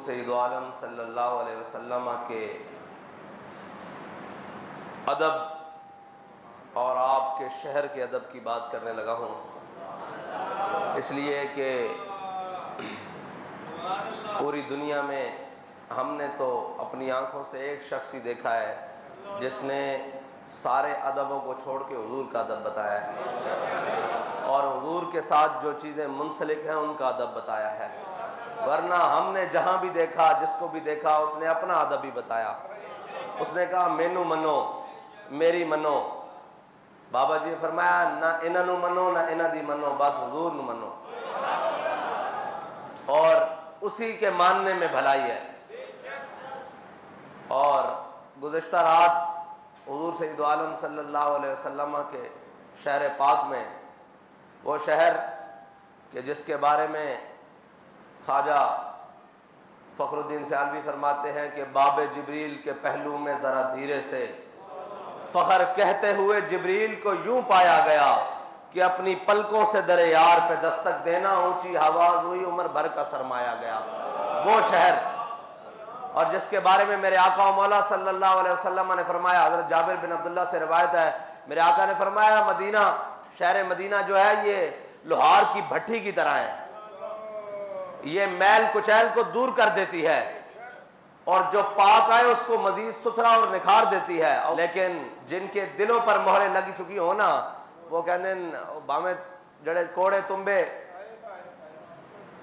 سید عالم صلی اللہ علیہ وسلم کے ادب اور آپ کے شہر کے ادب کی بات کرنے لگا ہوں، اس لیے کہ پوری دنیا میں ہم نے تو اپنی آنکھوں سے ایک شخص ہی دیکھا ہے جس نے سارے ادبوں کو چھوڑ کے حضور کا ادب بتایا ہے اور حضور کے ساتھ جو چیزیں منسلک ہیں ان کا ادب بتایا ہے، ورنہ ہم نے جہاں بھی دیکھا جس کو بھی دیکھا اس نے اپنا ادب ہی بتایا۔ اس نے کہا مینو منو میری منو، بابا جی نے فرمایا نہ انہاں نو منو نہ انہاں دی منو، بس حضور نو منو، اور اسی کے ماننے میں بھلائی ہے۔ اور گزشتہ رات حضور سید عالم صلی اللہ علیہ وسلم کے شہر پاک میں، وہ شہر کہ جس کے بارے میں خواجہ فخر الدین سیالوی فرماتے ہیں کہ باب جبریل کے پہلو میں ذرا دھیرے سے فخر کہتے ہوئے جبریل کو یوں پایا گیا کہ اپنی پلکوں سے در یار پہ دستک دینا اونچی آواز ہوئی عمر بھر کا سرمایا گیا، وہ شہر، اور جس کے بارے میں میرے آقا و مولا صلی اللہ علیہ وسلم نے فرمایا، حضرت جابر بن عبداللہ سے روایت ہے، میرے آقا نے فرمایا مدینہ، شہر مدینہ جو ہے یہ لوہار کی بھٹی کی طرح ہے، یہ میل کچیل کو دور کر دیتی ہے اور جو پاک آئے اس کو مزید ستھرا اور نکھار دیتی ہے، لیکن جن کے دلوں پر مہریں لگی چکی ہو نا، وہ کہتے ہیں بامے جڑے کوڑے تمبے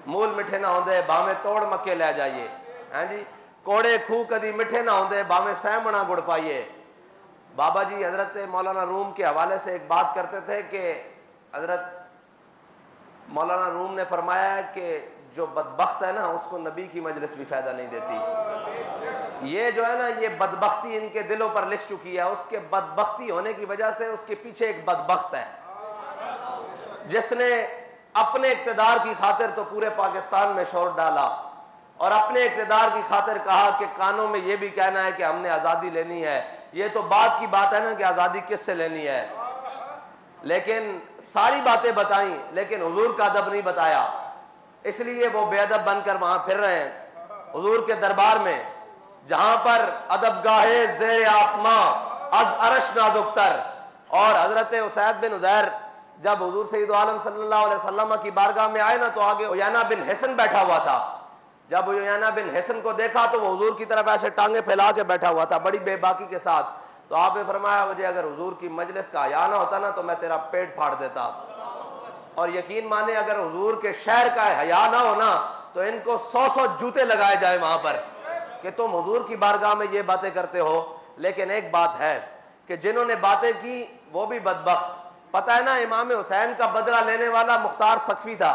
مول مٹھے نہ ہوندے بامے توڑ مکے لے جائیے، ہاں جی، کوڑے کھو کدی مٹھے نہ ہوندے بامے سہمنا گڑ پائیے۔ بابا جی حضرت مولانا روم کے حوالے سے ایک بات کرتے تھے کہ حضرت مولانا روم نے فرمایا ہے کہ جو بدبخت ہے نا اس کو نبی کی مجلس بھی فائدہ نہیں دیتی، یہ جو ہے نا یہ بدبختی ان کے دلوں پر لکھ چکی ہے، اس کے بدبختی ہونے کی وجہ سے اس کے پیچھے ایک بدبخت ہے جس نے اپنے اقتدار کی خاطر تو پورے پاکستان میں شور ڈالا اور اپنے اقتدار کی خاطر کہا کہ کانوں میں یہ بھی کہنا ہے کہ ہم نے آزادی لینی ہے، یہ تو بات کی بات ہے نا کہ آزادی کس سے لینی ہے، لیکن ساری باتیں بتائیں لیکن حضور کا ادب نہیں بتایا، اس لیے وہ بے ادب بن کر وہاں پھر رہے ہیں حضور کے دربار میں، جہاں پر ادب گاہے زیر آسماں از عرش نازک تر۔ اور حضرت اسید بن عزیر جب حضور سید عالم صلی اللہ علیہ وسلم کی بارگاہ میں آئے نا تو آگے عیینہ بن حسن بیٹھا ہوا تھا، جب عیینہ بن حسن کو دیکھا تو وہ حضور کی طرف ایسے ٹانگیں پھیلا کے بیٹھا ہوا تھا بڑی بے باکی کے ساتھ، تو آپ نے فرمایا مجھے اگر حضور کی مجلس کا حیا نہ ہوتا نا تو میں تیرا پیٹ پھاڑ دیتا، اور یقین مانے اگر حضور کے شہر کا حیا نہ ہونا تو ان کو 100 جوتے لگائے جائے وہاں پر کہ تم حضور کی بارگاہ میں یہ باتیں کرتے ہو۔ لیکن ایک بات ہے کہ جنہوں نے باتیں کی وہ بھی بدبخت، پتہ ہے نا امام حسین کا بدلہ لینے والا مختار سقفی تھا،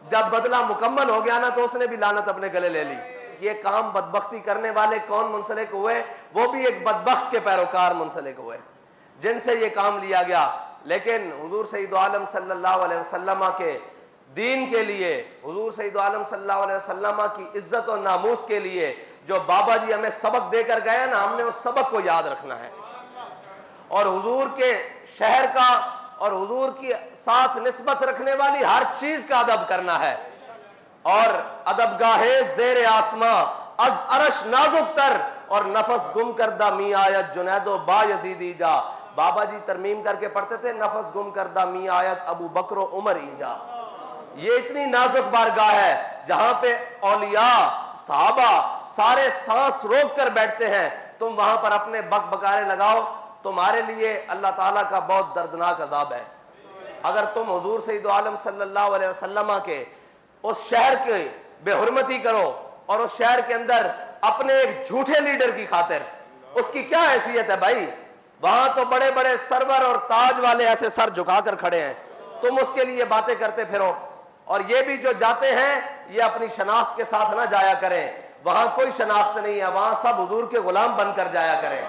جب بدلہ مکمل ہو گیا نا تو اس نے بھی لعنت اپنے گلے لے لی۔ یہ کام بدبختی کرنے والے کون منسلک ہوئے؟ وہ بھی ایک بدبخت کے پیروکار منسلک ہوئے جن سے یہ کام لیا گیا۔ لیکن حضور سید عالم صلی اللہ علیہ وسلم کے دین کے لیے، حضور سید عالم صلی اللہ علیہ وسلم کی عزت و ناموس کے لیے جو بابا جی ہمیں سبق دے کر گئے نا، ہم نے اس سبق کو یاد رکھنا ہے اور حضور کے شہر کا اور حضور کی ساتھ نسبت رکھنے والی ہر چیز کا ادب کرنا ہے۔ اور ادب گاہے زیر آسماں از عرش نازک تر اور نفس گم کردہ می آیت جنید و با یزیدی جا، بابا جی ترمیم کر کے پڑھتے تھے نفس گم کردہ می آیت ابو بکر و عمر ایجا۔ یہ اتنی نازک بارگاہ ہے جہاں پہ اولیاء صحابہ سارے سانس روک کر بیٹھتے ہیں، تم وہاں پر اپنے بک بکارے لگاؤ، تمہارے لیے اللہ تعالیٰ کا بہت دردناک عذاب ہے۔ اگر تم حضور سید عالم صلی اللہ علیہ وسلم کے اس شہر کے بے حرمتی کرو اور اس شہر کے اندر اپنے ایک جھوٹے لیڈر کی خاطر، اس کی کیا حیثیت ہے بھائی؟ وہاں تو بڑے بڑے سرور اور تاج والے ایسے سر جھکا کر کھڑے ہیں، تم اس کے لیے باتیں کرتے پھرو۔ اور یہ بھی جو جاتے ہیں یہ اپنی شناخت کے ساتھ نہ جایا کریں، وہاں کوئی شناخت نہیں ہے، وہاں سب حضور کے غلام بن کر جایا کریں۔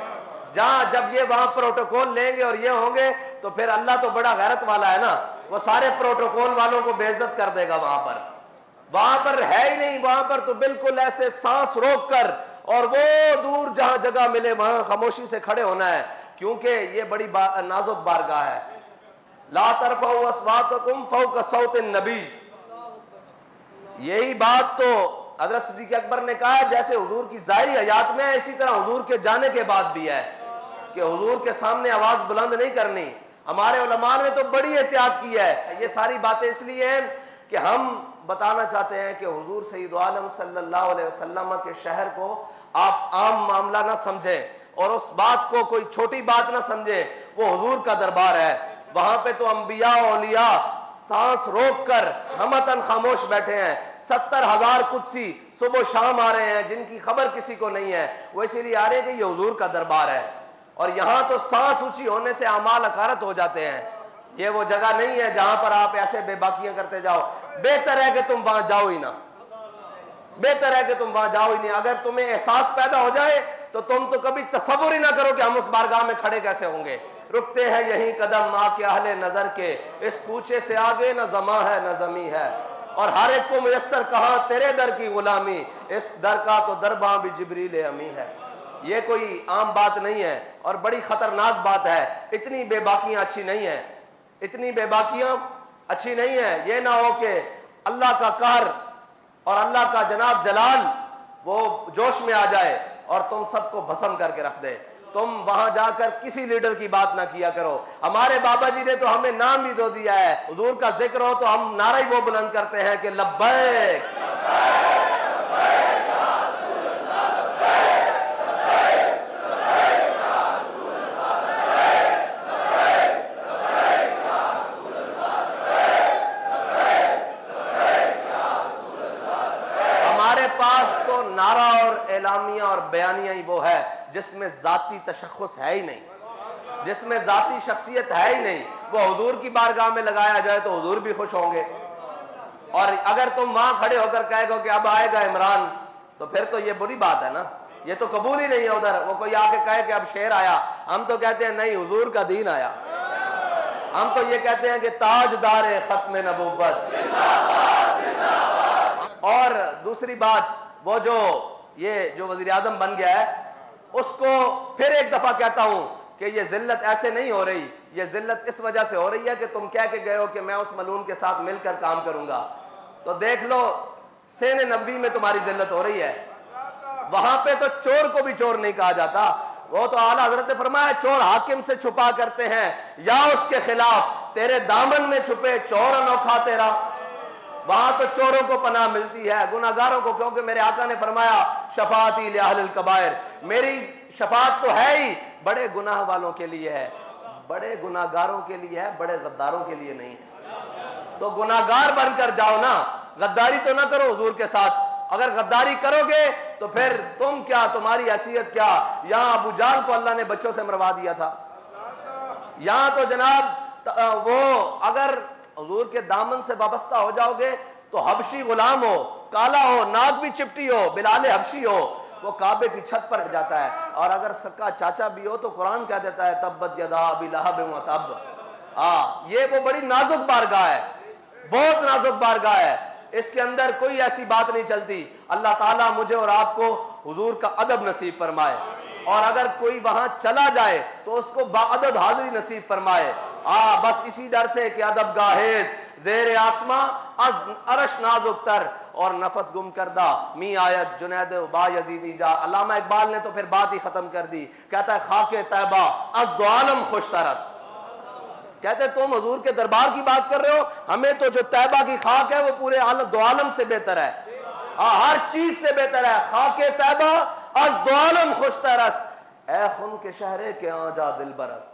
جہاں جب یہ وہاں پروٹوکول لیں گے اور یہ ہوں گے تو پھر اللہ تو بڑا غیرت والا ہے نا، وہ سارے پروٹوکول والوں کو بے عزت کر دے گا وہاں پر ہے ہی نہیں، وہاں پر تو بالکل ایسے سانس روک کر اور وہ دور جہاں جگہ ملے وہاں خاموشی سے کھڑے ہونا ہے، کیونکہ یہ بڑی نازک بارگاہ ہے۔ لا ترفعوا اصواتکم فوق صوت النبی، یہی بات تو حضرت صدیق اکبر نے کہا جیسے حضور کی ظاہری حیات میں ہے اسی طرح حضور کے جانے کے بعد بھی ہے کہ حضور کے سامنے آواز بلند نہیں کرنی. ہمارے علماء نے تو بڑی احتیاط کی ہے. یہ ساری باتیں اس لیے ہیں کہ ہم بتانا چاہتے ہیں کہ حضور سید عالم صلی اللہ علیہ وسلم کے شہر کو آپ عام معاملہ نہ سمجھیں اور اس بات کو کوئی چھوٹی بات نہ سمجھیں. وہ حضور کا دربار ہے. وہاں پہ تو انبیاء و اولیاء سانس روک کر ہمتاً خاموش بیٹھے ہیں. 70,000 قدسی صبح و شام آ رہے ہیں جن کی خبر کسی کو نہیں ہے. وہ اسی لیے آ رہے ہیں کہ یہ حضور کا دربار ہے. اور یہاں تو سانس اونچی ہونے سے اعمال اکارت ہو جاتے ہیں. یہ وہ جگہ نہیں ہے جہاں پر آپ ایسے بے باکیاں کرتے جاؤ. بہتر ہے کہ تم وہاں جاؤ ہی نہ. بہتر ہے کہ تم وہاں جاؤ ہی نہیں. اگر تمہیں احساس پیدا ہو جائے تو تم تو کبھی تصور ہی نہ کرو کہ ہم اس بارگاہ میں کھڑے کیسے ہوں گے. رکتے ہیں یہیں قدم آ کے اہل نظر کے, اس کوچے سے آگے نہ زماں ہے نہ زمیں ہے. اور ہر ایک کو میسر کہاں تیرے در کی غلامی, اس در کا تو درباں بھی جبریل امی ہے. یہ کوئی عام بات نہیں ہے اور بڑی خطرناک بات ہے. اتنی بے باکیاں اچھی نہیں ہیں. اتنی بے باکیاں اچھی نہیں ہیں. یہ نہ ہو کہ اللہ کا قہر اور اللہ کا جناب جلال وہ جوش میں آ جائے اور تم سب کو بھسم کر کے رکھ دے. تم وہاں جا کر کسی لیڈر کی بات نہ کیا کرو. ہمارے بابا جی نے تو ہمیں نام بھی دو دیا ہے. حضور کا ذکر ہو تو ہم نعرہ ہی وہ بلند کرتے ہیں کہ لبیک نعرہ اور اعلامیہ اور بیانیہ ہی وہ ہے جس میں ذاتی تشخص ہے ہی نہیں, جس میں ذاتی شخصیت ہے ہی نہیں. وہ حضور کی بارگاہ میں لگایا جائے تو حضور بھی خوش ہوں گے. اور اگر تم وہاں کھڑے ہو کر کہے گو کہ اب آئے گا عمران تو پھر تو یہ بری بات ہے نا. یہ تو قبول ہی نہیں ہے. ادھر وہ کوئی آ کے کہے کہ اب شیر آیا, ہم تو کہتے ہیں نہیں حضور کا دین آیا. ہم تو یہ کہتے ہیں کہ تاجدار ختم نبوت. اور دوسری بات, وہ جو وزیر اعظم بن گیا ہے اس کو پھر ایک دفعہ کہتا ہوں کہ یہ ذلت ایسے نہیں ہو رہی. یہ ذلت اس وجہ سے ہو رہی ہے کہ تم کہہ کے گئے ہو کہ میں اس ملعون کے ساتھ مل کر کام کروں گا. تو دیکھ لو سین نبوی میں تمہاری ذلت ہو رہی ہے. وہاں پہ تو چور کو بھی چور نہیں کہا جاتا. وہ تو اعلیٰ حضرت نے فرمایا چور حاکم سے چھپا کرتے ہیں یا اس کے خلاف, تیرے دامن میں چھپے چور انوکھا تیرا. وہاں تو چوروں کو پناہ ملتی ہے, گناہگاروں کو, کیونکہ میرے آقا نے فرمایا شفاعتی لأہل الکبائر, میری شفاعت تو ہے ہی بڑے گناہ والوں کے لیے ہے, بڑے گناہگاروں کے لیے ہے, بڑے غداروں کے لیے نہیں ہے. تو گناہگار بن کر جاؤ نا, غداری تو نہ کرو حضور کے ساتھ. اگر غداری کرو گے تو پھر تم کیا, تمہاری حیثیت کیا. یہاں ابو جہل کو اللہ نے بچوں سے مروا دیا تھا. یہاں تو جناب وہ اگر حضور کے دامن سے وابستہ ہو جاؤ گے تو حبشی غلام ہو, کالا ہو, ناک بھی چپٹی ہو, بلال حبشی ہو, وہ کعبے کی چھت پر جاتا ہے. اور اگر سکا چاچا بھی ہو تو قرآن کہہ دیتا ہے تبت یدا ابی لہب وتب. یہ وہ بڑی نازک بارگاہ ہے, بہت نازک بارگاہ ہے. اس کے اندر کوئی ایسی بات نہیں چلتی. اللہ تعالیٰ مجھے اور آپ کو حضور کا ادب نصیب فرمائے, اور اگر کوئی وہاں چلا جائے تو اس کو باادب حاضری نصیب فرمائے. بس اسی ڈر سے کہ ادب گاہیز زیر آسماں از عرش نازک تر اور نفس گم کردہ می آیت جنید و با یزیدی جا. علامہ اقبال نے تو پھر بات ہی ختم کر دی, کہتا ہے خاک طیبہ از دو عالم خوش ترست. کہتے تم حضور کے دربار کی بات کر رہے ہو, ہمیں تو جو طیبہ کی خاک ہے وہ پورے دو عالم سے بہتر ہے, ہر چیز سے بہتر ہے. خاک طیبہ از دو عالم خوش ترست, اے خون کے شہرے کے آجا دل برست.